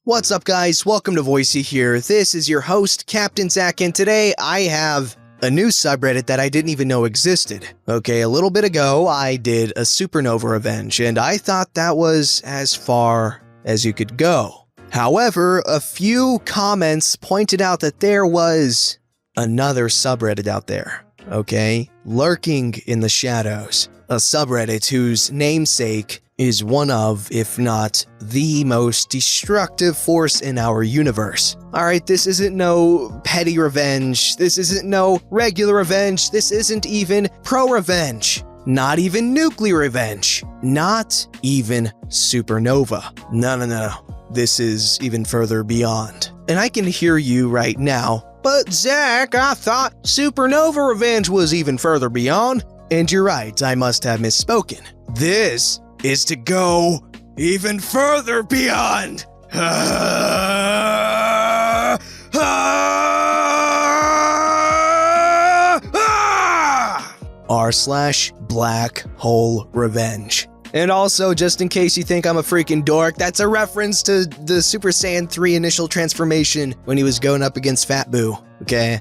What's up, guys? Welcome to Voicey here. This is your host, Captain Zach, and today I have a new subreddit that I didn't even know existed. Okay, a little bit ago, I did a supernova revenge, and I thought that was as far as you could go. However, a few comments pointed out that there was another subreddit out there, okay? Lurking in the shadows. A subreddit whose namesake is one of, if not the most destructive force in our universe. Alright, this isn't no petty revenge, this isn't no regular revenge, this isn't even pro-revenge, not even nuclear revenge, not even supernova. No. This is even further beyond. And I can hear you right now, but Zach, I thought supernova revenge was even further beyond. And you're right, I must have misspoken. This is to go even further beyond. r/BlackholeRevenge. And also, just in case you think I'm a freaking dork, that's a reference to the Super Saiyan 3 initial transformation when he was going up against Fat Boo, okay?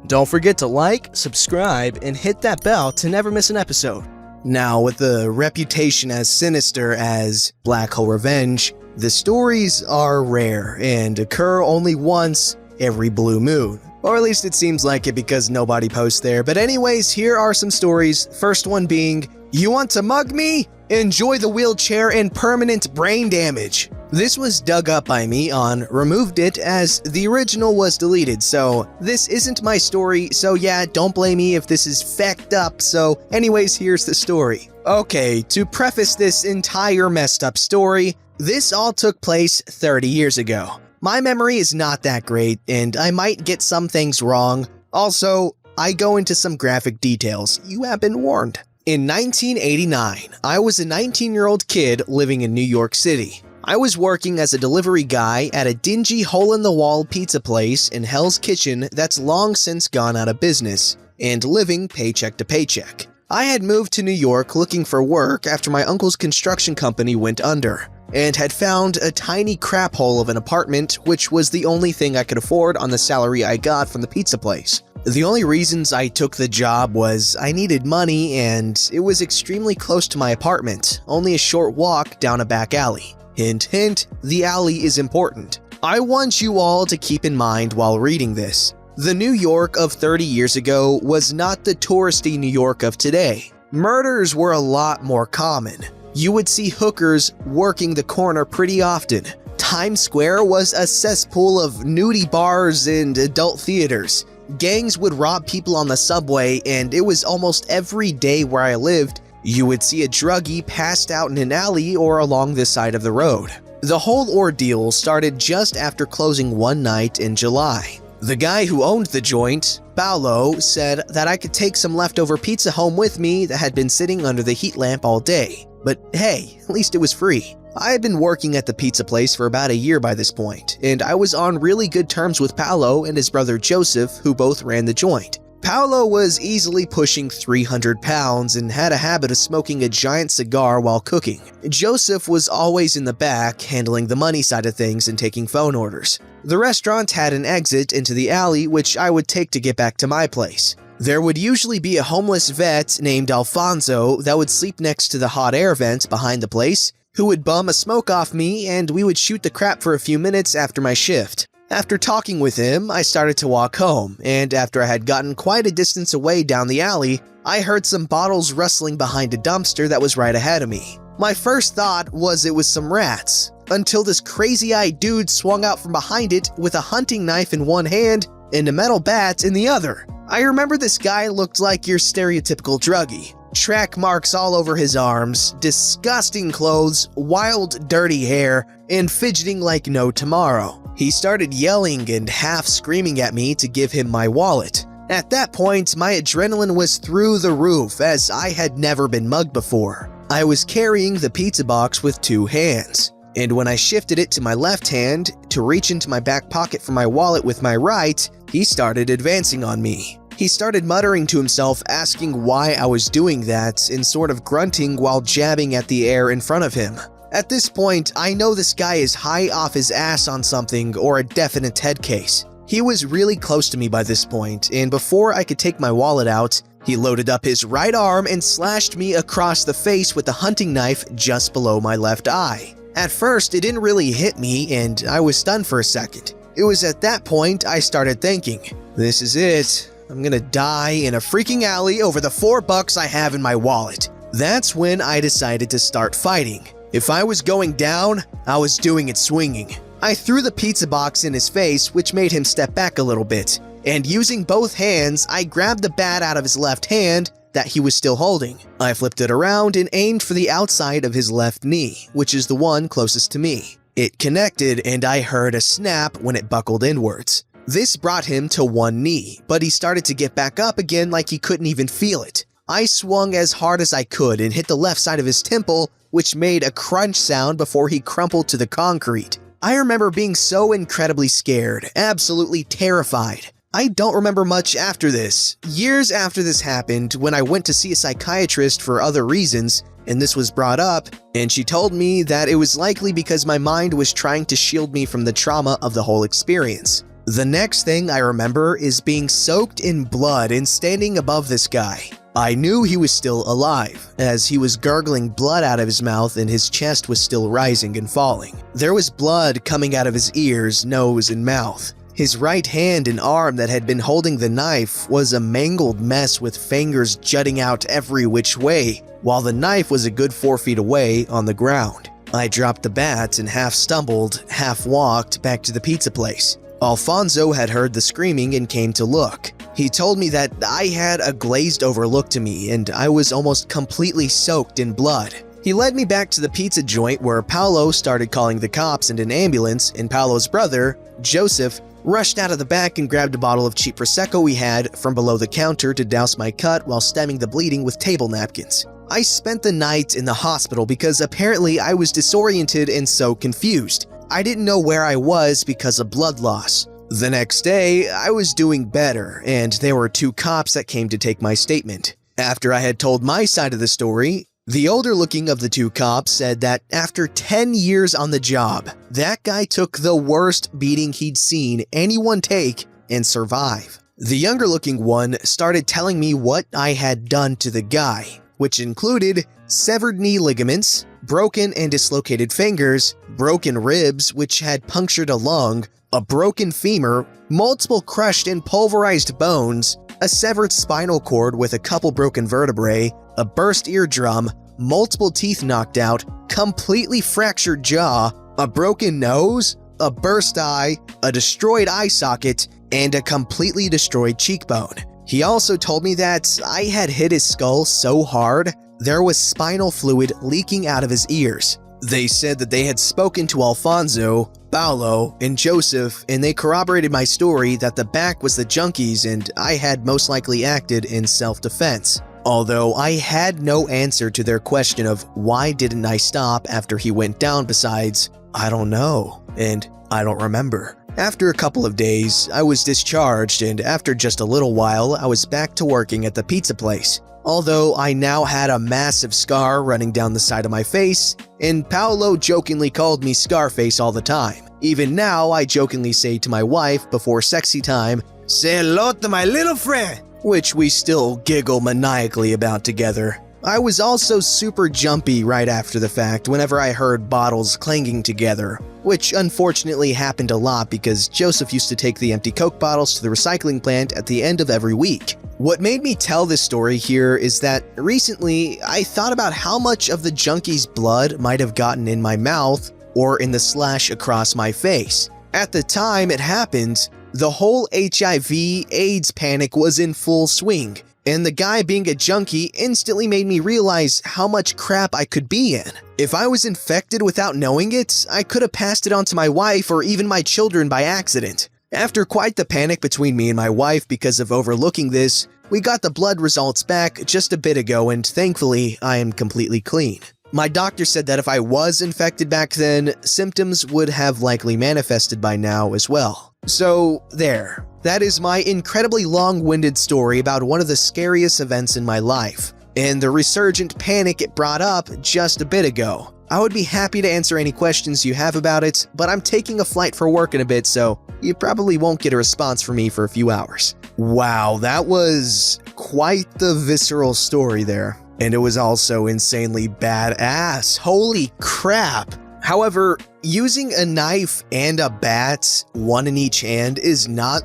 Don't forget to like, subscribe, and hit that bell to never miss an episode. Now, with a reputation as sinister as BlackholeRevenge, the stories are rare and occur only once every blue moon. Or at least it seems like it because nobody posts there. But anyways, here are some stories. First one being, you want to mug me? Enjoy the wheelchair and permanent brain damage. This was dug up by me on Removed It as the original was deleted, so this isn't my story, so yeah, don't blame me if this is fecked up, so anyways, here's the story. Okay, to preface this entire messed up story, this all took place 30 years ago. My memory is not that great, and I might get some things wrong. Also, I go into some graphic details. You have been warned. In 1989, I was a 19-year-old kid living in New York City. I was working as a delivery guy at a dingy hole-in-the-wall pizza place in Hell's Kitchen that's long since gone out of business, and living paycheck to paycheck. I had moved to New York looking for work after my uncle's construction company went under, and had found a tiny crap hole of an apartment, which was the only thing I could afford on the salary I got from the pizza place. The only reasons I took the job was I needed money and it was extremely close to my apartment, only a short walk down a back alley. Hint, hint, the alley is important. I want you all to keep in mind while reading this. The New York of 30 years ago was not the touristy New York of today. Murders were a lot more common. You would see hookers working the corner pretty often. Times Square was a cesspool of nudie bars and adult theaters. Gangs would rob people on the subway, and it was almost every day where I lived you would see a druggie passed out in an alley or along the side of the road. The whole ordeal started just after closing one night in July. The guy who owned the joint, Paolo, said that I could take some leftover pizza home with me that had been sitting under the heat lamp all day. But hey, at least it was free. I had been working at the pizza place for about a year by this point, and I was on really good terms with Paolo and his brother Joseph, who both ran the joint. Paolo was easily pushing 300 pounds and had a habit of smoking a giant cigar while cooking. Joseph was always in the back, handling the money side of things and taking phone orders. The restaurant had an exit into the alley, which I would take to get back to my place. There would usually be a homeless vet named Alfonso that would sleep next to the hot air vent behind the place, who would bum a smoke off me, and we would shoot the crap for a few minutes after my shift. After talking with him, I started to walk home, and after I had gotten quite a distance away down the alley, I heard some bottles rustling behind a dumpster that was right ahead of me. My first thought was it was some rats, until this crazy-eyed dude swung out from behind it with a hunting knife in one hand and a metal bat in the other. I remember this guy looked like your stereotypical druggie. Track marks all over his arms, disgusting clothes, wild, dirty hair, and fidgeting like no tomorrow. He started yelling and half screaming at me to give him my wallet. At that point, my adrenaline was through the roof as I had never been mugged before. I was carrying the pizza box with two hands, and when I shifted it to my left hand to reach into my back pocket for my wallet with my right, he started advancing on me. He started muttering to himself, asking why I was doing that and sort of grunting while jabbing at the air in front of him. At this point, I know this guy is high off his ass on something or a definite head case. He was really close to me by this point, and before I could take my wallet out, he loaded up his right arm and slashed me across the face with a hunting knife just below my left eye. At first, it didn't really hit me, and I was stunned for a second. It was at that point I started thinking, this is it. I'm gonna die in a freaking alley over the $4 I have in my wallet. That's when I decided to start fighting. If I was going down, I was doing it swinging. I threw the pizza box in his face, which made him step back a little bit, and using both hands, I grabbed the bat out of his left hand that he was still holding. I flipped it around and aimed for the outside of his left knee, which is the one closest to me. It connected and I heard a snap when it buckled inwards. This brought him to one knee, but he started to get back up again like he couldn't even feel it. I swung as hard as I could and hit the left side of his temple, which made a crunch sound before he crumpled to the concrete. I remember being so incredibly scared, absolutely terrified. I don't remember much after this. Years after this happened, when I went to see a psychiatrist for other reasons, and this was brought up, and she told me that it was likely because my mind was trying to shield me from the trauma of the whole experience. The next thing I remember is being soaked in blood and standing above this guy. I knew he was still alive, as he was gargling blood out of his mouth and his chest was still rising and falling. There was blood coming out of his ears, nose, and mouth. His right hand and arm that had been holding the knife was a mangled mess with fingers jutting out every which way, while the knife was a good 4 feet away on the ground. I dropped the bat and half stumbled, half walked back to the pizza place. Alfonso had heard the screaming and came to look. He told me that I had a glazed over look to me and I was almost completely soaked in blood. He led me back to the pizza joint where Paolo started calling the cops and an ambulance, and Paolo's brother, Joseph, rushed out of the back and grabbed a bottle of cheap Prosecco we had from below the counter to douse my cut while stemming the bleeding with table napkins. I spent the night in the hospital because apparently I was disoriented and so confused. I didn't know where I was because of blood loss. The next day, I was doing better, and there were 2 cops that came to take my statement. After I had told my side of the story, the older looking of the 2 cops said that after 10 years on the job, that guy took the worst beating he'd seen anyone take and survive. The younger looking one started telling me what I had done to the guy, which included severed knee ligaments, broken and dislocated fingers, broken ribs which had punctured a lung, a broken femur, multiple crushed and pulverized bones, a severed spinal cord with a couple broken vertebrae, a burst eardrum, multiple teeth knocked out, completely fractured jaw, a broken nose, a burst eye, a destroyed eye socket, and a completely destroyed cheekbone. He also told me that I had hit his skull so hard, there was spinal fluid leaking out of his ears. They said that they had spoken to Alfonso, Paolo, and Joseph, and they corroborated my story that the back was the junkies and I had most likely acted in self-defense. Although I had no answer to their question of why didn't I stop after he went down besides, I don't know, and I don't remember. After a couple of days, I was discharged, and after just a little while, I was back to working at the pizza place. Although I now had a massive scar running down the side of my face, and Paolo jokingly called me Scarface all the time. Even now, I jokingly say to my wife before sexy time, "Say hello to my little friend," which we still giggle maniacally about together. I was also super jumpy right after the fact whenever I heard bottles clanging together, which unfortunately happened a lot because Joseph used to take the empty Coke bottles to the recycling plant at the end of every week. What made me tell this story here is that recently I thought about how much of the junkie's blood might have gotten in my mouth or in the slash across my face. At the time it happened, the whole HIV/AIDS panic was in full swing, and the guy being a junkie instantly made me realize how much crap I could be in. If I was infected without knowing it, I could have passed it on to my wife or even my children by accident. After quite the panic between me and my wife because of overlooking this, we got the blood results back just a bit ago and thankfully I am completely clean. My doctor said that if I was infected back then, symptoms would have likely manifested by now as well. So there. That is my incredibly long-winded story about one of the scariest events in my life, and the resurgent panic it brought up just a bit ago. I would be happy to answer any questions you have about it, but I'm taking a flight for work in a bit, so you probably won't get a response from me for a few hours. Wow, that was quite the visceral story there. And it was also insanely badass. Holy crap. However, using a knife and a bat, one in each hand, is not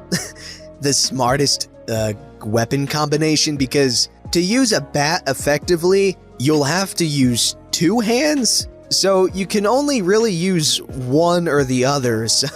the smartest weapon combination, because to use a bat effectively, you'll have to use two hands. So you can only really use one or the other, so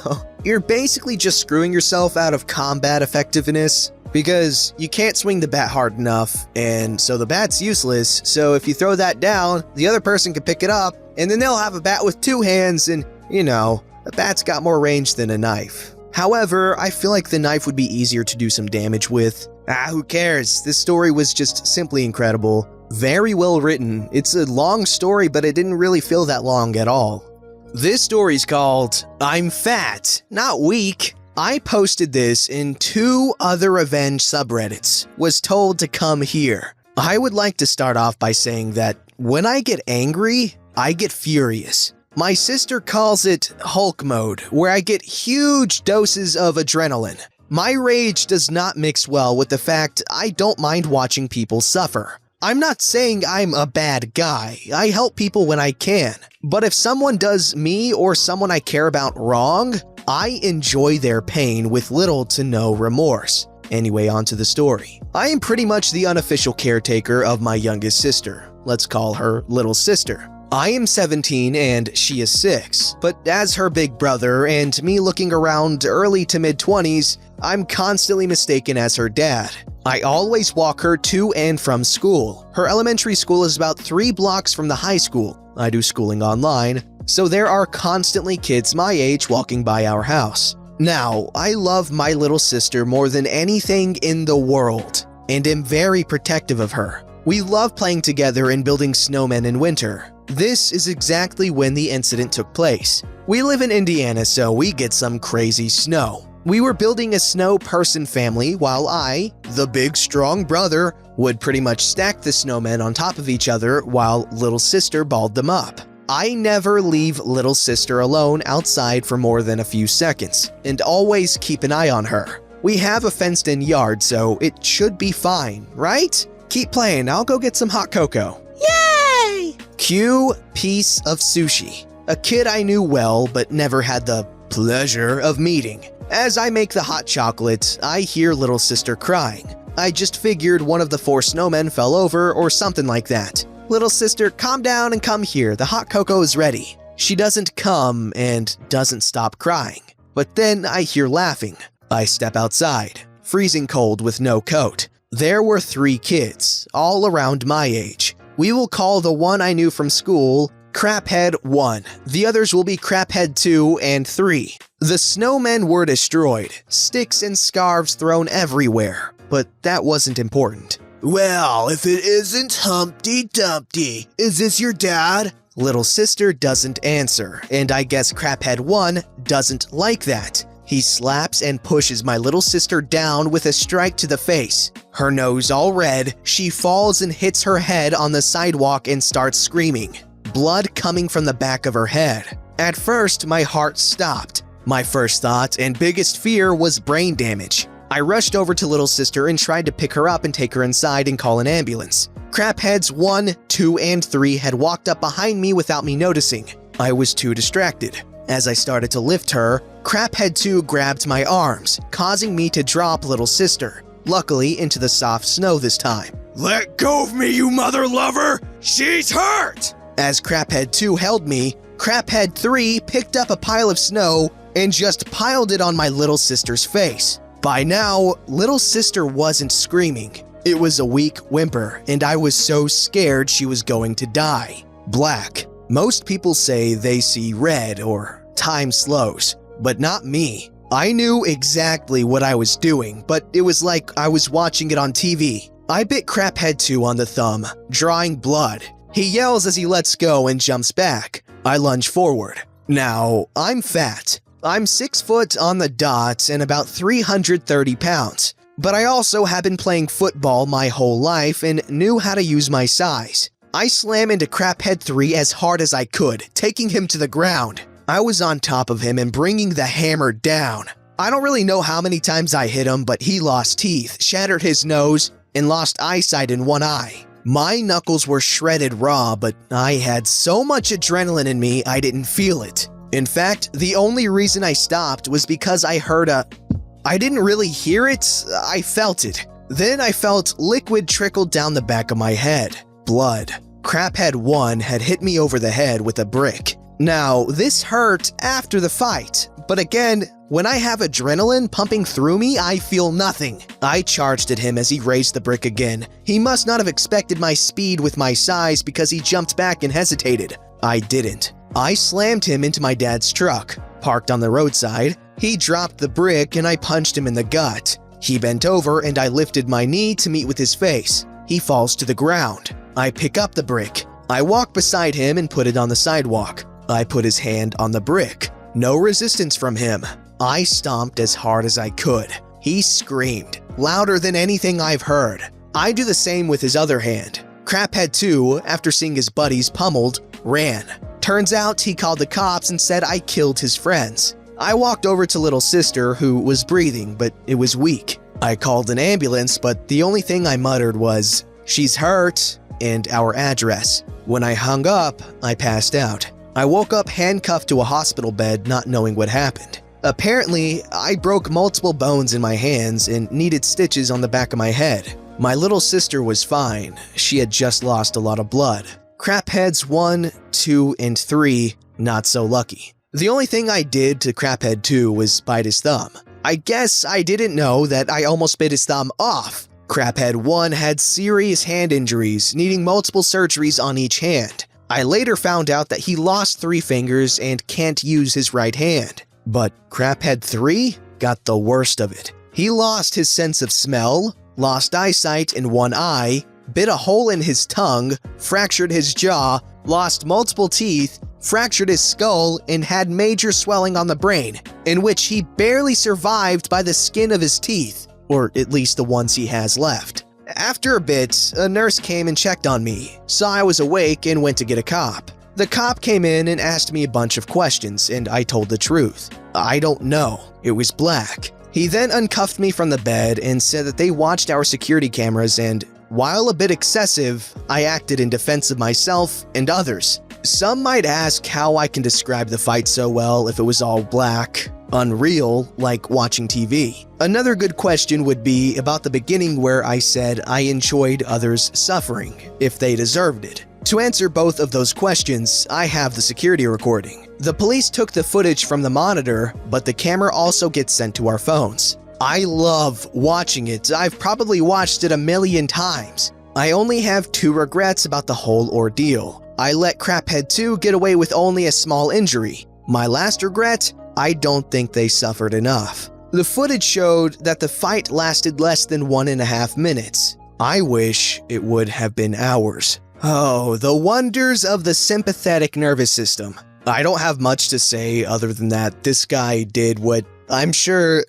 you're basically just screwing yourself out of combat effectiveness, because you can't swing the bat hard enough, and so the bat's useless. So if you throw that down, the other person can pick it up, and then they'll have a bat with two hands, and a bat's got more range than a knife. However, I feel like the knife would be easier to do some damage with. Who cares? This story was just simply incredible. Very well written. It's a long story, but it didn't really feel that long at all. This story's called I'm Fat, Not Weak. I posted this in 2 other revenge subreddits. Was told to come here. I would like to start off by saying that when I get angry, I get furious. My sister calls it Hulk mode, where I get huge doses of adrenaline. My rage does not mix well with the fact I don't mind watching people suffer. I'm not saying I'm a bad guy. I help people when I can. But if someone does me or someone I care about wrong, I enjoy their pain with little to no remorse. Anyway, on to the story. I am pretty much the unofficial caretaker of my youngest sister. Let's call her little sister. I am 17 and she is 6, but as her big brother and me looking around early to mid-20s, I'm constantly mistaken as her dad. I always walk her to and from school. Her elementary school is about 3 blocks from the high school. I do schooling online, so there are constantly kids my age walking by our house. Now, I love my little sister more than anything in the world, and am very protective of her. We love playing together and building snowmen in winter. This is exactly when the incident took place. We live in Indiana, so we get some crazy snow. We were building a snow person family while I, the big strong brother, would pretty much stack the snowmen on top of each other while little sister balled them up. I never leave little sister alone outside for more than a few seconds, and always keep an eye on her. We have a fenced-in yard, so it should be fine, right? Keep playing, I'll go get some hot cocoa. Yay! Cue piece of sushi. A kid I knew well, but never had the pleasure of meeting. As I make the hot chocolate, I hear little sister crying. I just figured one of the 4 snowmen fell over or something like that. Little sister, calm down and come here, the hot cocoa is ready. She doesn't come and doesn't stop crying. But then I hear laughing. I step outside, freezing cold with no coat. There were 3 kids, all around my age. We will call the one I knew from school Craphead 1. The others will be Craphead 2 and 3. The snowmen were destroyed, sticks and scarves thrown everywhere, but that wasn't important. Well, if it isn't Humpty Dumpty, is this your dad? Little sister doesn't answer, and I guess Craphead 1 doesn't like that. He slaps and pushes my little sister down with a strike to the face. Her nose all red, she falls and hits her head on the sidewalk and starts screaming. Blood coming from the back of her head. At first, my heart stopped. My first thought and biggest fear was brain damage. I rushed over to little sister and tried to pick her up and take her inside and call an ambulance. Crapheads 1, 2, and 3 had walked up behind me without me noticing. I was too distracted. As I started to lift her, Craphead 2 grabbed my arms, causing me to drop little sister, luckily into the soft snow this time. Let go of me, you mother lover! She's hurt! As Craphead 2 held me, Craphead 3 picked up a pile of snow and just piled it on my little sister's face. By now, little sister wasn't screaming. It was a weak whimper, and I was so scared she was going to die. Black. Most people say they see red or time slows, but not me. I knew exactly what I was doing, but it was like I was watching it on TV. I bit Craphead 2 on the thumb, drawing blood. He yells as he lets go and jumps back. I lunge forward. Now, I'm fat. I'm 6 foot on the dot and about 330 pounds. But I also have been playing football my whole life and knew how to use my size. I slam into Craphead 3 as hard as I could, taking him to the ground. I was on top of him and bringing the hammer down. I don't really know how many times I hit him, but he lost teeth, shattered his nose, and lost eyesight in one eye. My knuckles were shredded raw, but I had so much adrenaline in me I didn't feel it. In fact, the only reason I stopped was because I heard I didn't really hear it, I felt it. Then I felt liquid trickle down the back of my head. Blood. Craphead 1 had hit me over the head with a brick. Now, this hurt after the fight, but again, when I have adrenaline pumping through me, I feel nothing. I charged at him as he raised the brick again. He must not have expected my speed with my size because he jumped back and hesitated. I didn't. I slammed him into my dad's truck, parked on the roadside. He dropped the brick and I punched him in the gut. He bent over and I lifted my knee to meet with his face. He falls to the ground. I pick up the brick. I walk beside him and put it on the sidewalk. I put his hand on the brick. No resistance from him. I stomped as hard as I could. He screamed, louder than anything I've heard. I do the same with his other hand. Craphead 2, after seeing his buddies pummeled, ran. Turns out he called the cops and said I killed his friends. I walked over to little sister, who was breathing, but it was weak. I called an ambulance, but the only thing I muttered was, "She's hurt," and our address. When I hung up, I passed out. I woke up handcuffed to a hospital bed, not knowing what happened. Apparently, I broke multiple bones in my hands and needed stitches on the back of my head. My little sister was fine. She had just lost a lot of blood. Crapheads 1, 2, and 3, not so lucky. The only thing I did to Craphead 2 was bite his thumb. I guess I didn't know that I almost bit his thumb off. Craphead 1 had serious hand injuries, needing multiple surgeries on each hand. I later found out that he lost 3 fingers and can't use his right hand. But Craphead 3 got the worst of it. He lost his sense of smell, lost eyesight in one eye, bit a hole in his tongue, fractured his jaw, lost multiple teeth, fractured his skull, and had major swelling on the brain, in which he barely survived by the skin of his teeth, or at least the ones he has left. After a bit, a nurse came and checked on me, saw I was awake, and went to get a cop. The cop came in and asked me a bunch of questions, and I told the truth. I don't know. It was black. He then uncuffed me from the bed and said that they watched our security cameras and, while a bit excessive, I acted in defense of myself and others. Some might ask how I can describe the fight so well if it was all black, unreal, like watching TV. Another good question would be about the beginning where I said I enjoyed others suffering, if they deserved it. To answer both of those questions, I have the security recording. The police took the footage from the monitor, but the camera also gets sent to our phones. I love watching it. I've probably watched it a million times. I only have 2 regrets about the whole ordeal. I let Craphead 2 get away with only a small injury. My last regret? I don't think they suffered enough. The footage showed that the fight lasted less than 1.5 minutes. I wish it would have been hours. Oh, the wonders of the sympathetic nervous system. I don't have much to say other than that this guy did what I'm sure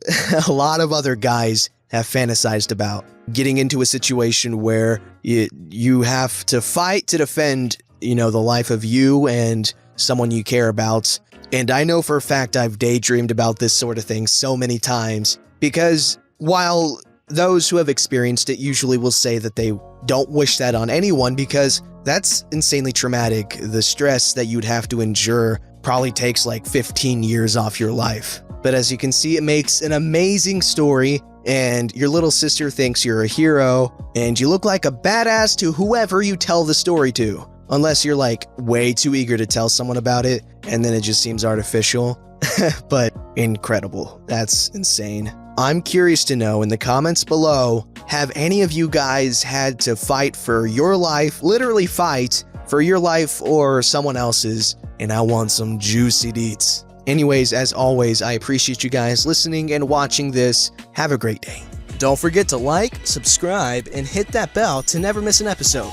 a lot of other guys have fantasized about. Getting into a situation where you have to fight to defend, the life of you and someone you care about. And I know for a fact I've daydreamed about this sort of thing so many times, because while those who have experienced it usually will say that they don't wish that on anyone because that's insanely traumatic. The stress that you'd have to endure probably takes like 15 years off your life. But as you can see, it makes an amazing story, and your little sister thinks you're a hero, and you look like a badass to whoever you tell the story to. Unless you're like way too eager to tell someone about it, and then it just seems artificial. But incredible. That's insane. I'm curious to know in the comments below, have any of you guys had to fight for your life, literally fight for your life or someone else's? And I want some juicy deets. Anyways, as always, I appreciate you guys listening and watching this. Have a great day. Don't forget to like, subscribe, and hit that bell to never miss an episode.